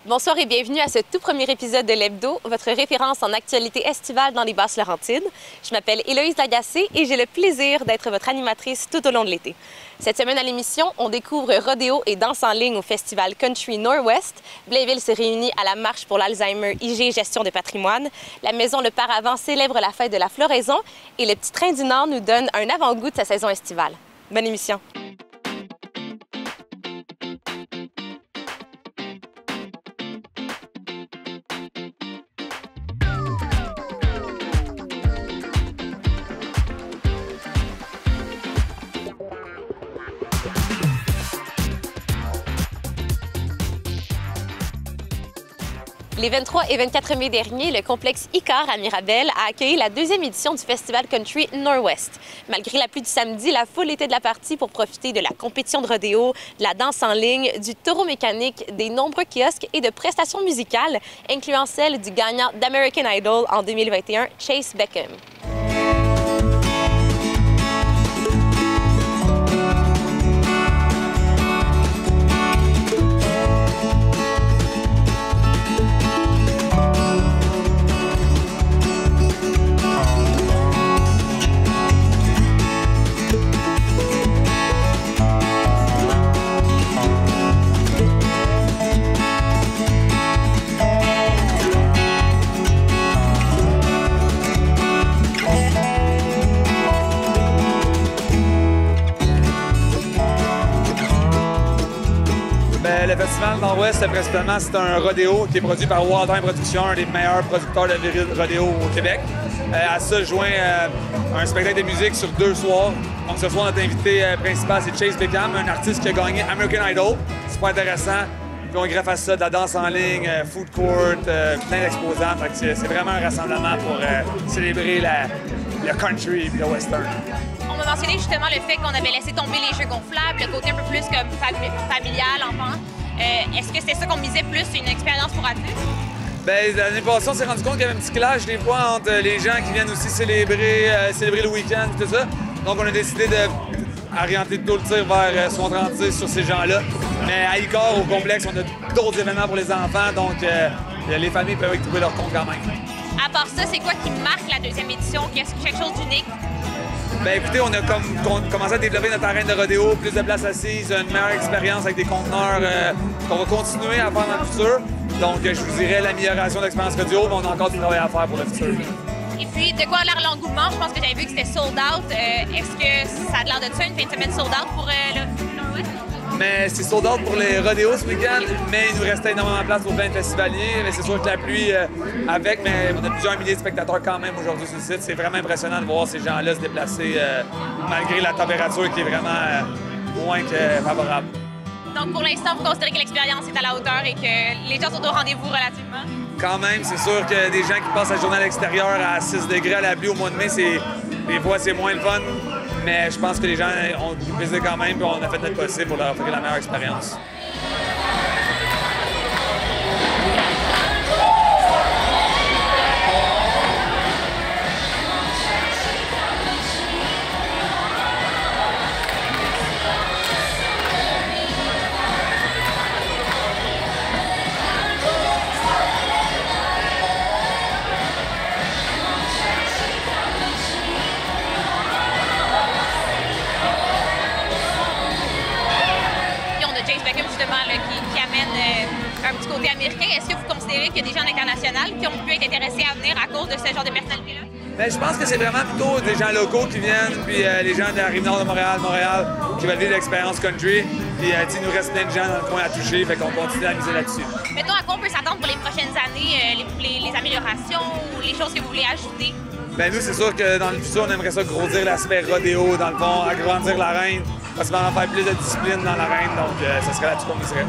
Bonsoir et bienvenue à ce tout premier épisode de l'Hebdo, votre référence en actualité estivale dans les Basses-Laurentides. Je m'appelle Héloïse Lagacé et j'ai le plaisir d'être votre animatrice tout au long de l'été. Cette semaine à l'émission, on découvre rodéo et danse en ligne au festival Country Nord-Ouest. Blainville se réunit à la marche pour l'Alzheimer IG Gestion de patrimoine. La maison Le Paravent célèbre la fête de la floraison et le Petit Train du Nord nous donne un avant-goût de sa saison estivale. Bonne émission! Les 23 et 24 mai dernier, le complexe Icar à Mirabel a accueilli la deuxième édition du festival Country Nord-Ouest. Malgré la pluie du samedi, la foule était de la partie pour profiter de la compétition de rodéo, de la danse en ligne, du taureau mécanique, des nombreux kiosques et de prestations musicales, incluant celle du gagnant d'American Idol en 2021, Chase Beckham. Le Festival Nord-Ouest, principalement, c'est un rodéo qui est produit par Wild Time Productions, un des meilleurs producteurs de rodéo au Québec. À ça joint un spectacle de musique sur 2 soirs. Donc ce soir, notre invité principal, c'est Chase Beckham, un artiste qui a gagné American Idol. C'est pas intéressant. Puis on greffe à ça de la danse en ligne, food court, plein d'exposants. C'est vraiment un rassemblement pour célébrer le country et le western. On m'a mentionné justement le fait qu'on avait laissé tomber les jeux gonflables, le côté un peu plus comme familial, enfant. Est-ce que c'est ça qu'on misait plus, une expérience pour adultes? Bien, l'année passée, on s'est rendu compte qu'il y avait un petit clash des fois entre les gens qui viennent aussi célébrer le week-end et tout ça. Donc, on a décidé d'orienter tout le tir vers son 36 sur ces gens-là. Mais à Icar, au complexe, on a d'autres événements pour les enfants, donc les familles peuvent y trouver leur compte quand même. À part ça, c'est quoi qui marque la deuxième édition? Qu'est-ce quelque chose d'unique? Bien, écoutez, on a commencé à développer notre arène de rodéo, plus de places assises, une meilleure expérience avec des conteneurs qu'on va continuer à faire dans le futur. Donc, je vous dirais l'amélioration de l'expérience rodéo, mais on a encore du travail à faire pour le futur. Et puis, de quoi a l'air l'engouement? Je pense que j'avais vu que c'était sold out. Est-ce que ça a l'air de ça, une fin de semaine sold out pour le Nord-Ouest? Mais c'est sold out pour les rodéos ce week-end, mais il nous restait énormément de place pour plein de festivaliers. Mais c'est sûr que la pluie mais on a plusieurs milliers de spectateurs quand même aujourd'hui sur le site. C'est vraiment impressionnant de voir ces gens-là se déplacer malgré la température qui est vraiment moins que favorable. Donc pour l'instant, vous considérez que l'expérience est à la hauteur et que les gens sont au rendez-vous relativement? Quand même, c'est sûr que des gens qui passent la journée à l'extérieur à 6 degrés à la pluie au mois de mai, des fois c'est moins le fun. Mais je pense que les gens ont du plaisir quand même et on a fait notre possible pour leur offrir la meilleure expérience. Qui amène un petit côté américain. Est-ce que vous considérez qu'il y a des gens internationaux qui ont pu être intéressés à venir à cause de ce genre de personnalité-là? Bien, je pense que c'est vraiment plutôt des gens locaux qui viennent, puis les gens de la Rive-Nord de Montréal, qui veulent vivre l'expérience country. Puis il nous reste plein de gens dans le coin à toucher, fait qu'on continue à miser là-dessus. Mettons, à quoi on peut s'attendre pour les prochaines années, les améliorations ou les choses que vous voulez ajouter? Bien, nous, c'est sûr que dans le futur, on aimerait ça grossir l'aspect rodéo, dans le fond, agrandir l'arène, parce qu'on va en faire plus de discipline dans l'arène, donc ça serait là-dessus qu'on miserait.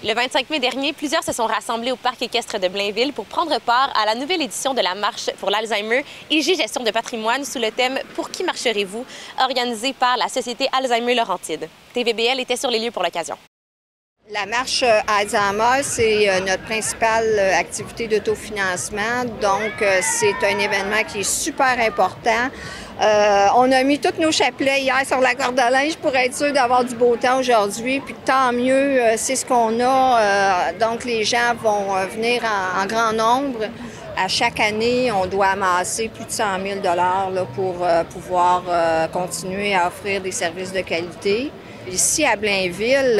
Le 25 mai dernier, plusieurs se sont rassemblés au parc équestre de Blainville pour prendre part à la nouvelle édition de la Marche pour l'Alzheimer IG Gestion de patrimoine sous le thème « Pour qui marcherez-vous ?», organisée par la Société Alzheimer Laurentide. TVBL était sur les lieux pour l'occasion. La marche Alzheimer, c'est notre principale activité d'autofinancement. Donc, c'est un événement qui est super important. On a mis tous nos chapelets hier sur la corde à linge pour être sûr d'avoir du beau temps aujourd'hui. Puis tant mieux, c'est ce qu'on a. Donc, les gens vont venir en grand nombre. À chaque année, on doit amasser plus de 100 000 $ là, pour pouvoir continuer à offrir des services de qualité. Ici, à Blainville,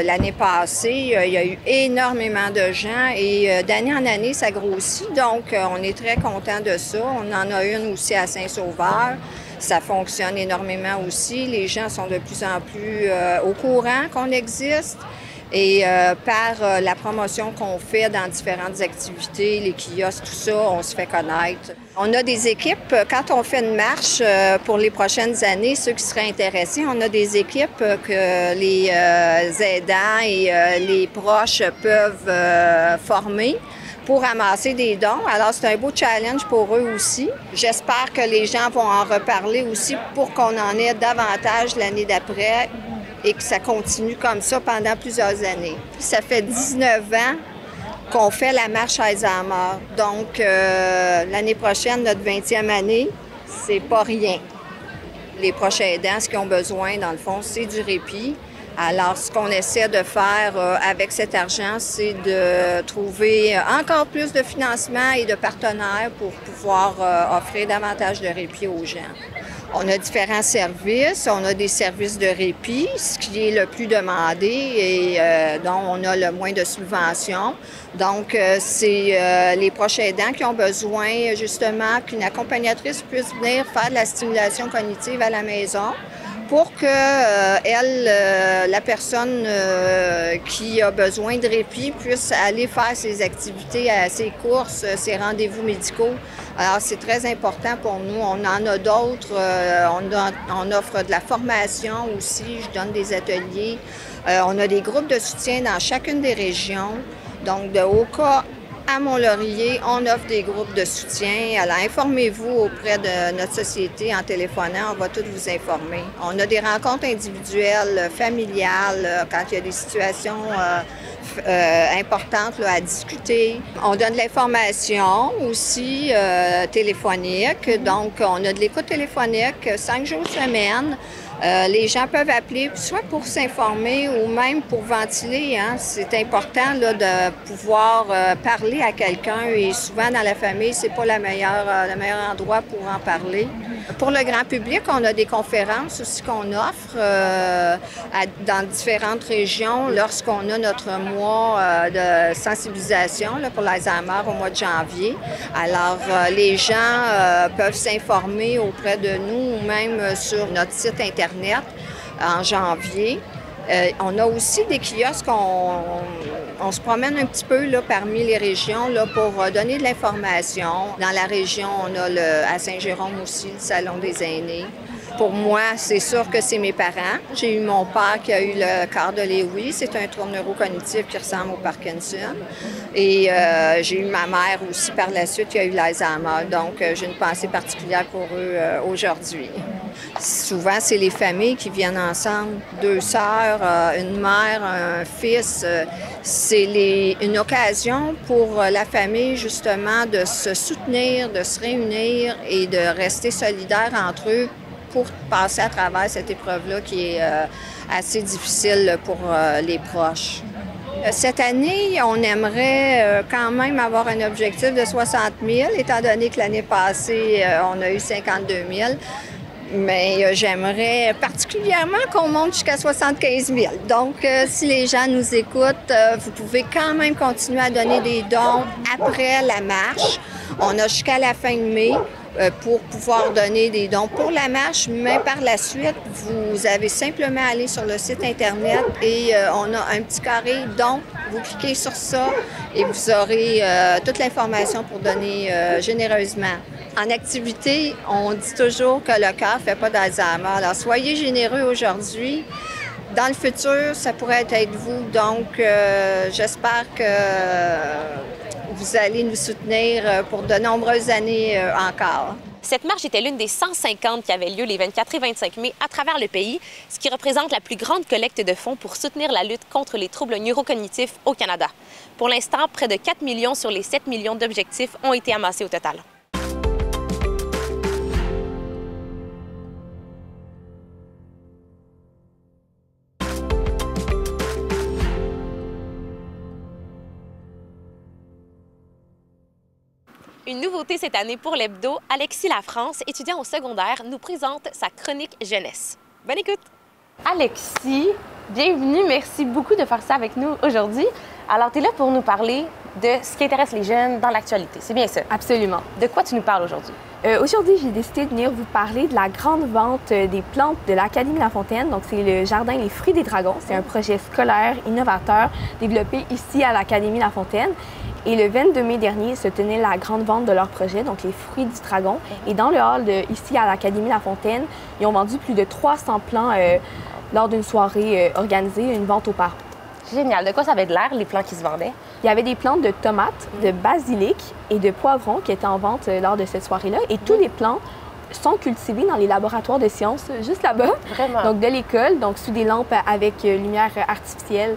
l'année passée, il y a eu énormément de gens et d'année en année, ça grossit. Donc, on est très content de ça. On en a une aussi à Saint-Sauveur. Ça fonctionne énormément aussi. Les gens sont de plus en plus au courant qu'on existe. Et par la promotion qu'on fait dans différentes activités, les kiosques, tout ça, on se fait connaître. On a des équipes, quand on fait une marche pour les prochaines années, ceux qui seraient intéressés, on a des équipes que les aidants et les proches peuvent former pour amasser des dons. Alors, c'est un beau challenge pour eux aussi. J'espère que les gens vont en reparler aussi pour qu'on en ait davantage l'année d'après et que ça continue comme ça pendant plusieurs années. Ça fait 19 ans qu'on fait la marche Alzheimer. Donc, l'année prochaine, notre 20e année, c'est pas rien. Les proches aidants, ce qu'ils ont besoin, dans le fond, c'est du répit. Alors, ce qu'on essaie de faire avec cet argent, c'est de trouver encore plus de financement et de partenaires pour pouvoir offrir davantage de répit aux gens. On a différents services. On a des services de répit, ce qui est le plus demandé et dont on a le moins de subventions. Donc, c'est les proches aidants qui ont besoin, justement, qu'une accompagnatrice puisse venir faire de la stimulation cognitive à la maison pour que la personne qui a besoin de répit puisse aller faire ses activités, ses courses, ses rendez-vous médicaux. Alors, c'est très important pour nous. On en a d'autres. On offre de la formation aussi. Je donne des ateliers. On a des groupes de soutien dans chacune des régions. Donc, de Oka à Mont-Laurier, on offre des groupes de soutien. Alors, informez-vous auprès de notre société en téléphonant. On va tous vous informer. On a des rencontres individuelles, familiales, quand il y a des situations importantes là, à discuter. On donne de l'information aussi téléphonique. Donc, on a de l'écoute téléphonique 5 jours semaine. Les gens peuvent appeler soit pour s'informer ou même pour ventiler. Hein. C'est important là, de pouvoir parler à quelqu'un et souvent dans la famille, c'est pas le meilleur endroit pour en parler. Pour le grand public, on a des conférences aussi qu'on offre dans différentes régions lorsqu'on a notre mois de sensibilisation là, pour l'Alzheimer au mois de janvier. Alors, les gens peuvent s'informer auprès de nous ou même sur notre site Internet en janvier. On a aussi des kiosques, on se promène un petit peu là, parmi les régions là, pour donner de l'information. Dans la région, on a à Saint-Jérôme aussi le Salon des aînés. Pour moi, c'est sûr que c'est mes parents. J'ai eu mon père qui a eu le quart de Lewy. C'est un trouble neurocognitif qui ressemble au Parkinson. Et j'ai eu ma mère aussi par la suite qui a eu l'Alzheimer. Donc, j'ai une pensée particulière pour eux aujourd'hui. Souvent, c'est les familles qui viennent ensemble. 2 sœurs, une mère, un fils. C'est une occasion pour la famille, justement, de se soutenir, de se réunir et de rester solidaires entre eux pour passer à travers cette épreuve-là qui est assez difficile pour les proches. Cette année, on aimerait quand même avoir un objectif de 60 000, étant donné que l'année passée, on a eu 52 000. Mais j'aimerais particulièrement qu'on monte jusqu'à 75 000. Donc, si les gens nous écoutent, vous pouvez quand même continuer à donner des dons après la marche. On a jusqu'à la fin de mai pour pouvoir donner des dons pour la marche, mais par la suite, vous avez simplement à aller sur le site Internet et on a un petit carré dons. Vous cliquez sur ça et vous aurez toute l'information pour donner généreusement. En activité, on dit toujours que le cœur ne fait pas d'Alzheimer. Alors, soyez généreux aujourd'hui. dans le futur, ça pourrait être vous. Donc, j'espère que vous allez nous soutenir pour de nombreuses années encore. Cette marche était l'une des 150 qui avaient lieu les 24 et 25 mai à travers le pays, ce qui représente la plus grande collecte de fonds pour soutenir la lutte contre les troubles neurocognitifs au Canada. Pour l'instant, près de 4 millions sur les 7 millions d'objectifs ont été amassés au total. Une nouveauté cette année pour l'hebdo, Alexis Lafrance, étudiant au secondaire, nous présente sa chronique jeunesse. Bonne écoute! Alexis, bienvenue. Merci beaucoup de faire ça avec nous aujourd'hui. Alors, tu es là pour nous parler de ce qui intéresse les jeunes dans l'actualité. C'est bien ça? Absolument. De quoi tu nous parles aujourd'hui? Aujourd'hui, j'ai décidé de venir vous parler de la grande vente des plantes de l'Académie La Fontaine. Donc, c'est le jardin Les Fruits des Dragons. C'est un projet scolaire innovateur développé ici à l'Académie La Fontaine. Et le 22 mai dernier se tenait la grande vente de leur projet, donc les Fruits du Dragon. Et dans le hall ici à l'Académie La Fontaine, ils ont vendu plus de 300 plants lors d'une soirée organisée, une vente aux parents. Génial. De quoi ça avait de l'air, les plants qui se vendaient? Il y avait des plantes de tomates, de basilic et de poivrons qui étaient en vente lors de cette soirée-là. Et tous les plants sont cultivés dans les laboratoires de sciences juste là-bas. Vraiment? Donc de l'école, donc sous des lampes avec lumière artificielle.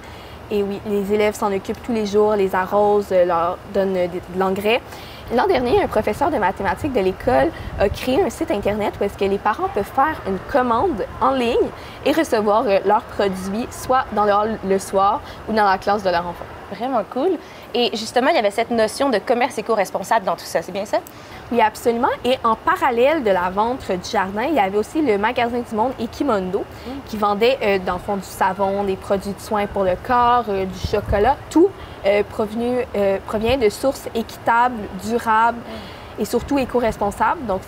Et oui, les élèves s'en occupent tous les jours, les arrosent, leur donnent de l'engrais. L'an dernier, un professeur de mathématiques de l'école a créé un site Internet où est-ce que les parents peuvent faire une commande en ligne et recevoir leurs produits, soit dans le hall le soir ou dans la classe de leur enfant. Vraiment cool. Et justement, il y avait cette notion de commerce éco-responsable dans tout ça, c'est bien ça? Oui, absolument. Et en parallèle de la vente du jardin, il y avait aussi le magasin du monde Equimondo qui vendait, dans le fond, du savon, des produits de soins pour le corps, du chocolat. Tout provient de sources équitables, durables et surtout éco-responsables. Donc,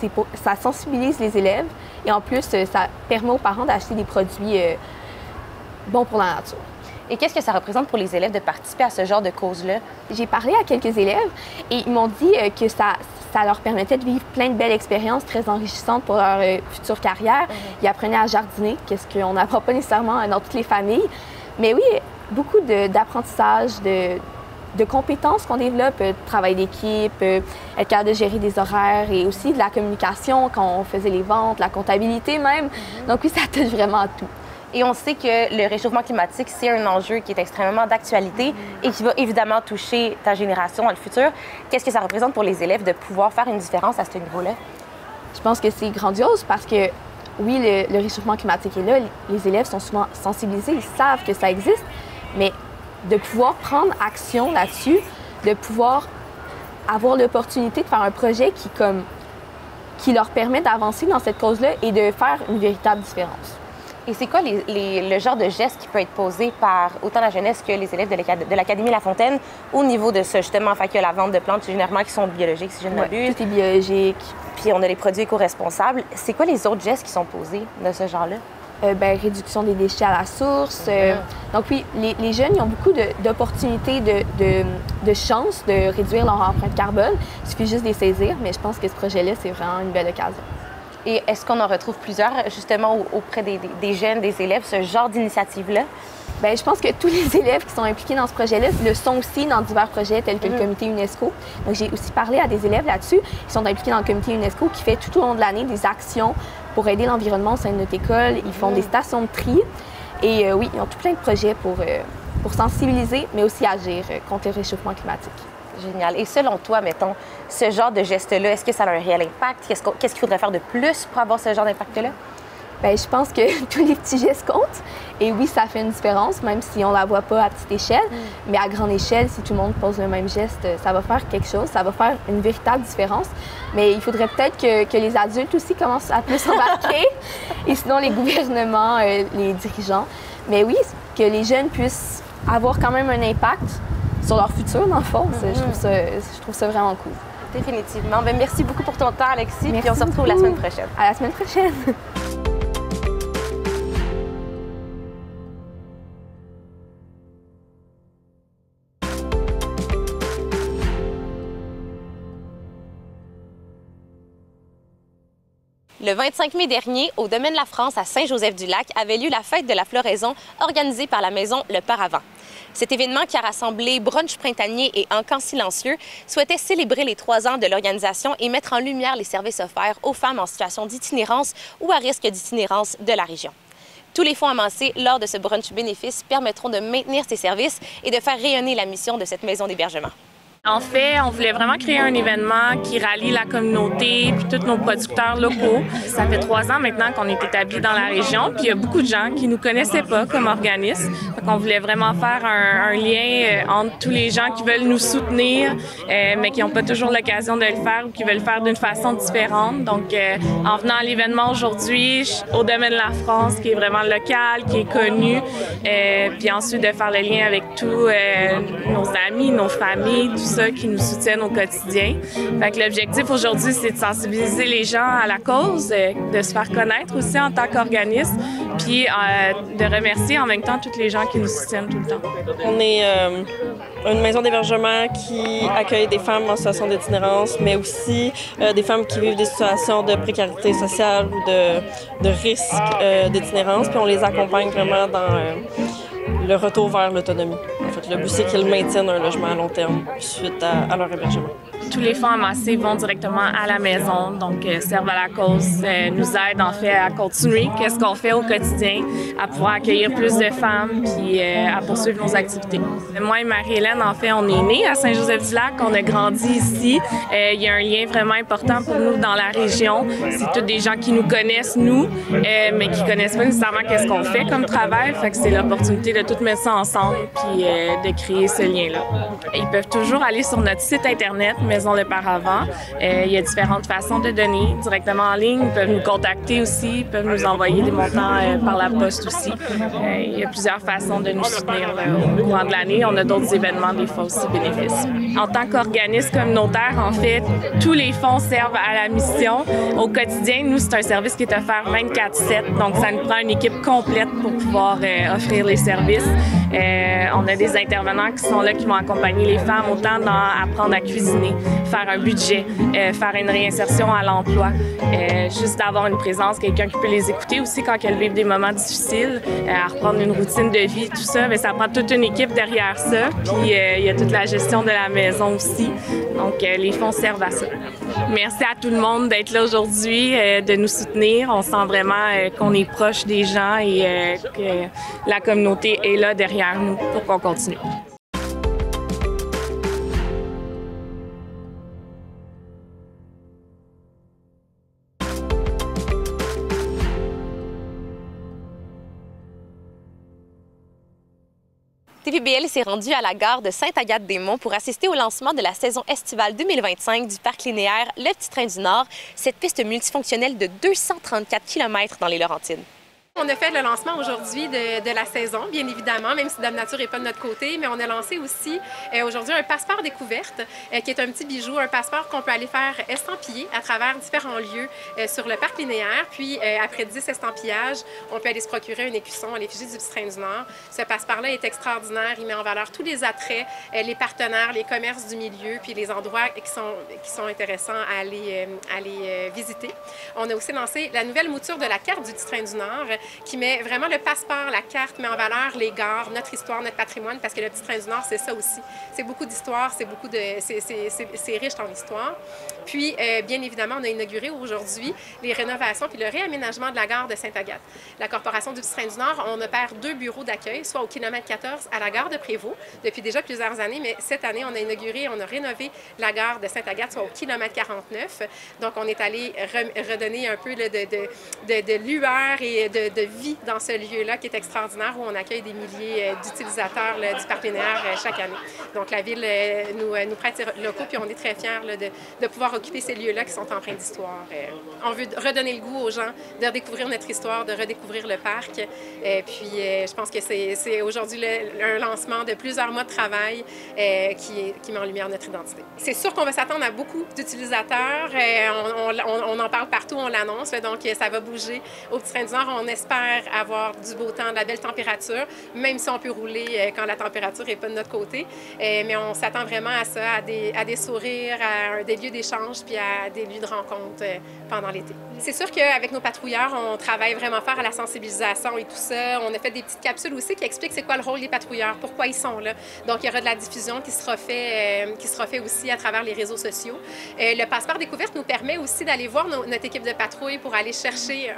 ça sensibilise les élèves et en plus, ça permet aux parents d'acheter des produits bons pour la nature. Et qu'est-ce que ça représente pour les élèves de participer à ce genre de cause-là? J'ai parlé à quelques élèves et ils m'ont dit que ça leur permettait de vivre plein de belles expériences très enrichissantes pour leur future carrière. Ils apprenaient à jardiner, qu'est-ce qu'on n'apprend pas nécessairement dans toutes les familles. Mais oui, beaucoup d'apprentissage, de compétences qu'on développe, de travail d'équipe, être capable de gérer des horaires et aussi de la communication quand on faisait les ventes, la comptabilité même. Donc oui, ça touche vraiment à tout. Et on sait que le réchauffement climatique, c'est un enjeu qui est extrêmement d'actualité et qui va évidemment toucher ta génération dans le futur. Qu'est-ce que ça représente pour les élèves de pouvoir faire une différence à ce niveau-là? Je pense que c'est grandiose parce que, oui, le réchauffement climatique est là. Les élèves sont souvent sensibilisés, ils savent que ça existe, mais de pouvoir prendre action là-dessus, de pouvoir avoir l'opportunité de faire un projet qui leur permet d'avancer dans cette cause-là et de faire une véritable différence. Et c'est quoi le genre de geste qui peut être posé par autant la jeunesse que les élèves de l'Académie La Fontaine au niveau de ça, justement, fait que la vente de plantes, généralement, qui sont biologiques, si je ne m'abuse. Tout est biologique. Puis on a les produits éco-responsables. C'est quoi les autres gestes qui sont posés de ce genre-là? Réduction des déchets à la source. Donc oui, les jeunes, ils ont beaucoup d'opportunités, de chances de réduire leur empreinte carbone. Il suffit juste de les saisir, mais je pense que ce projet-là, c'est vraiment une belle occasion. Et est-ce qu'on en retrouve plusieurs, justement, auprès des jeunes, des élèves, ce genre d'initiative-là? Bien, je pense que tous les élèves qui sont impliqués dans ce projet-là le sont aussi dans divers projets tels que le comité UNESCO. Donc, j'ai aussi parlé à des élèves là-dessus qui sont impliqués dans le comité UNESCO qui fait tout au long de l'année des actions pour aider l'environnement au sein de notre école. Ils font des stations de tri. Et oui, ils ont tout plein de projets pour sensibiliser, mais aussi agir contre le réchauffement climatique. Génial. Et selon toi, mettons, ce genre de geste-là, est-ce que ça a un réel impact? Qu'est-ce qu'il faudrait faire de plus pour avoir ce genre d'impact-là? Bien, je pense que tous les petits gestes comptent. Et oui, ça fait une différence, même si on ne la voit pas à petite échelle. Mais à grande échelle, si tout le monde pose le même geste, ça va faire quelque chose, ça va faire une véritable différence. Mais il faudrait peut-être que les adultes aussi commencent à plus s'embarquer, et sinon les gouvernements, les dirigeants. Mais oui, que les jeunes puissent avoir quand même un impact sur leur futur, dans le fond. Je trouve ça vraiment cool. Définitivement. Bien, merci beaucoup pour ton temps, Alexis. Merci puis on se retrouve beaucoup. la semaine prochaine. À la semaine prochaine. Le 25 mai dernier, au Domaine La France à Saint-Joseph-du-Lac, avait lieu la fête de la floraison organisée par la Maison Le Paravent. Cet événement qui a rassemblé brunch printanier et encans silencieux souhaitait célébrer les 3 ans de l'organisation et mettre en lumière les services offerts aux femmes en situation d'itinérance ou à risque d'itinérance de la région. Tous les fonds amassés lors de ce brunch bénéfice permettront de maintenir ces services et de faire rayonner la mission de cette maison d'hébergement. En fait, on voulait vraiment créer un événement qui rallie la communauté puis tous nos producteurs locaux. Ça fait 3 ans maintenant qu'on est établis dans la région, puis il y a beaucoup de gens qui nous connaissaient pas comme organisme. Donc, on voulait vraiment faire un lien entre tous les gens qui veulent nous soutenir, mais qui n'ont pas toujours l'occasion de le faire ou qui veulent le faire d'une façon différente. Donc, en venant à l'événement aujourd'hui, au Domaine La France, qui est vraiment local, qui est connu, puis ensuite de faire le lien avec tous nos amis, nos familles, tout ça qui nous soutiennent au quotidien. Fait que l'objectif aujourd'hui, c'est de sensibiliser les gens à la cause, de se faire connaître aussi en tant qu'organisme, puis de remercier en même temps toutes les gens qui nous soutiennent tout le temps. On est une maison d'hébergement qui accueille des femmes en situation d'itinérance, mais aussi des femmes qui vivent des situations de précarité sociale ou de risque d'itinérance, puis on les accompagne vraiment dans le retour vers l'autonomie. En fait, le but, c'est qu'ils maintiennent un logement à long terme suite à leur hébergement. Tous les fonds amassés vont directement à la maison, donc servent à la cause, nous aident en fait à continuer qu'est-ce qu'on fait au quotidien, à pouvoir accueillir plus de femmes puis à poursuivre nos activités. Moi et Marie-Hélène, en fait, on est nés à Saint-Joseph-du-Lac, on a grandi ici. Il y a un lien vraiment important pour nous dans la région. C'est tous des gens qui nous connaissent, nous, mais qui connaissent pas nécessairement qu'est-ce qu'on fait comme travail. Fait que c'est l'opportunité de tout mettre ça ensemble puis de créer ce lien-là. Ils peuvent toujours aller sur notre site Internet, Maison Le Paravent. Il y a différentes façons de donner directement en ligne. Ils peuvent nous contacter aussi, ils peuvent nous envoyer des montants par la poste aussi. Il y a plusieurs façons de nous soutenir au courant de l'année. On a d'autres événements, des fois aussi bénéfices. En tant qu'organisme communautaire, en fait, tous les fonds servent à la mission. Au quotidien, nous, c'est un service qui est offert 24/7. Donc, ça nous prend une équipe complète pour pouvoir offrir les services. On a des intervenants qui sont là, qui vont accompagner les femmes autant dans apprendre à cuisiner, faire un budget, faire une réinsertion à l'emploi, juste avoir une présence, quelqu'un qui peut les écouter aussi quand elles vivent des moments difficiles, à reprendre une routine de vie, tout ça. Mais ça prend toute une équipe derrière ça. Puis il y a toute la gestion de la maison aussi. Donc les fonds servent à ça. Merci à tout le monde d'être là aujourd'hui, de nous soutenir. On sent vraiment qu'on est proche des gens et que la communauté est là derrière nous pour qu'on continue. TVBL s'est rendu à la gare de Sainte-Agathe-des-Monts pour assister au lancement de la saison estivale 2025 du parc linéaire Le Petit Train du Nord, cette piste multifonctionnelle de 234 km dans les Laurentides. On a fait le lancement aujourd'hui de la saison, bien évidemment, même si Dame Nature n'est pas de notre côté, mais on a lancé aussi aujourd'hui un passeport découverte, qui est un petit bijou, un passeport qu'on peut aller faire estampiller à travers différents lieux sur le parc linéaire. Puis, après 10 estampillages, on peut aller se procurer un écusson à l'effigie du Petit Train du Nord. Ce passeport-là est extraordinaire. Il met en valeur tous les attraits, les partenaires, les commerces du milieu, puis les endroits qui sont intéressants à aller visiter. On a aussi lancé la nouvelle mouture de la carte du Petit Train du Nord, qui met vraiment le passeport, la carte, met en valeur les gares, notre histoire, notre patrimoine, parce que le Petit Train du Nord, c'est ça aussi. C'est beaucoup d'histoire, c'est riche en histoire. Puis, bien évidemment, on a inauguré aujourd'hui les rénovations puis le réaménagement de la gare de Sainte-Agathe. La Corporation du Petit Train du Nord, on opère 2 bureaux d'accueil, soit au kilomètre 14 à la gare de Prévost, depuis déjà plusieurs années, mais cette année, on a inauguré, on a rénové la gare de Sainte-Agathe, soit au kilomètre 49. Donc, on est allé redonner un peu de lueur et de vie dans ce lieu-là qui est extraordinaire, où on accueille des milliers d'utilisateurs du parc linéaire chaque année. Donc, la Ville nous prête ses locaux, puis on est très fiers de pouvoir occuper ces lieux-là qui sont empreints d'histoire. On veut redonner le goût aux gens de redécouvrir notre histoire, de redécouvrir le parc. Puis, je pense que c'est aujourd'hui un lancement de plusieurs mois de travail qui met en lumière notre identité. C'est sûr qu'on va s'attendre à beaucoup d'utilisateurs. On on en parle partout, on l'annonce, donc ça va bouger. Au Petit Train-du-Nord, on espère avoir du beau temps, de la belle température, même si on peut rouler quand la température n'est pas de notre côté. Mais on s'attend vraiment à ça, à des sourires, à des lieux d'échange, puis à des lieux de rencontre pendant l'été. C'est sûr qu'avec nos patrouilleurs, on travaille vraiment fort à la sensibilisation et tout ça. On a fait des petites capsules aussi qui expliquent c'est quoi le rôle des patrouilleurs, pourquoi ils sont là. Donc, il y aura de la diffusion qui sera fait aussi à travers les réseaux sociaux. Le passeport découverte nous permet aussi d'aller voir notre équipe de patrouille pour aller chercher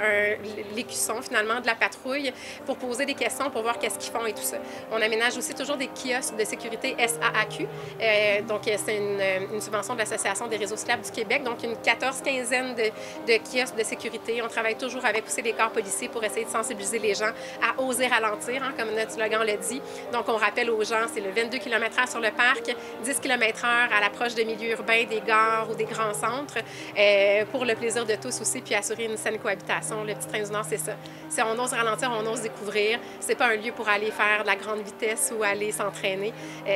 l'écusson, finalement, de la patrouille, pour poser des questions, pour voir qu'est-ce qu'ils font et tout ça. On aménage aussi toujours des kiosques de sécurité SAAQ. Donc, c'est une subvention de l'Association des réseaux cyclables du Québec. Donc, une 14-15aine de kiosques de sécurité. On travaille toujours avec aussi les corps policiers pour essayer de sensibiliser les gens à oser ralentir, hein, comme notre slogan le dit. Donc, on rappelle aux gens, c'est le 22 km/h sur le parc, 10 km/h à l'approche de milieux urbains, des gares ou des grands centres, pour le plaisir de tous aussi, puis assurer une saine cohabitation. Le Petit Train-du-Nord, c'est ça. Si on ose ralentir, on ose découvrir. C'est pas un lieu pour aller faire de la grande vitesse ou aller s'entraîner.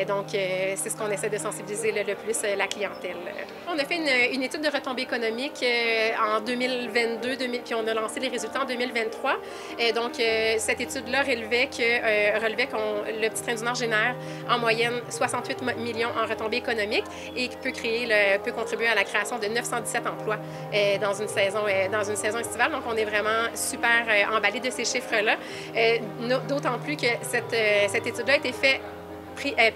Donc, c'est ce qu'on essaie de sensibiliser le plus la clientèle. On a fait une étude de retombées économiques en 2022, puis on a lancé les résultats en 2023. Donc, cette étude-là relevait que le Petit Train-du-Nord génère en moyenne 68 millions en retombées économiques et qui peut contribuer à la création de 917 emplois dans une saison estivale. Donc, on est vraiment super emballés de ces chiffres-là. D'autant plus que cette étude-là a été faite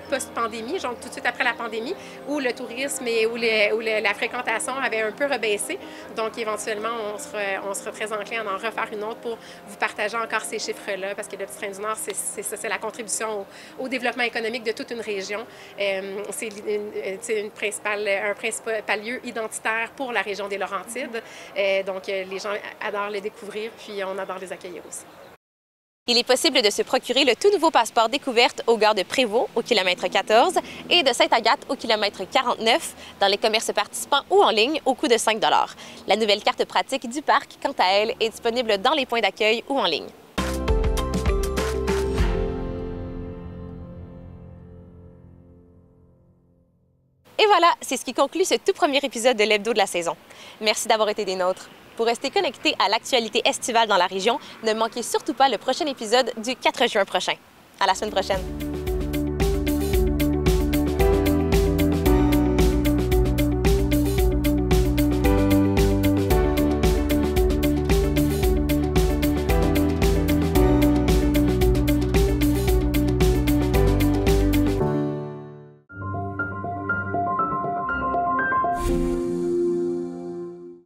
post-pandémie, donc tout de suite après la pandémie, où le tourisme et où la fréquentation avait un peu rebaissé. Donc, éventuellement, on sera très enclin à en refaire une autre pour vous partager encore ces chiffres-là, parce que le Petit Train-du-Nord, c'est la contribution au développement économique de toute une région. C'est un principal lieu identitaire pour la région des Laurentides. Donc, les gens adorent le découvrir, puis on adore les accueillir aussi. Il est possible de se procurer le tout nouveau passeport découverte aux gares de Prévost au kilomètre 14 et de Sainte-Agathe au kilomètre 49 dans les commerces participants ou en ligne au coût de 5 $. La nouvelle carte pratique du parc, quant à elle, est disponible dans les points d'accueil ou en ligne. Et voilà, c'est ce qui conclut ce tout premier épisode de l'Hebdo de la saison. Merci d'avoir été des nôtres. Pour rester connecté à l'actualité estivale dans la région, ne manquez surtout pas le prochain épisode du 4 juin prochain. À la semaine prochaine!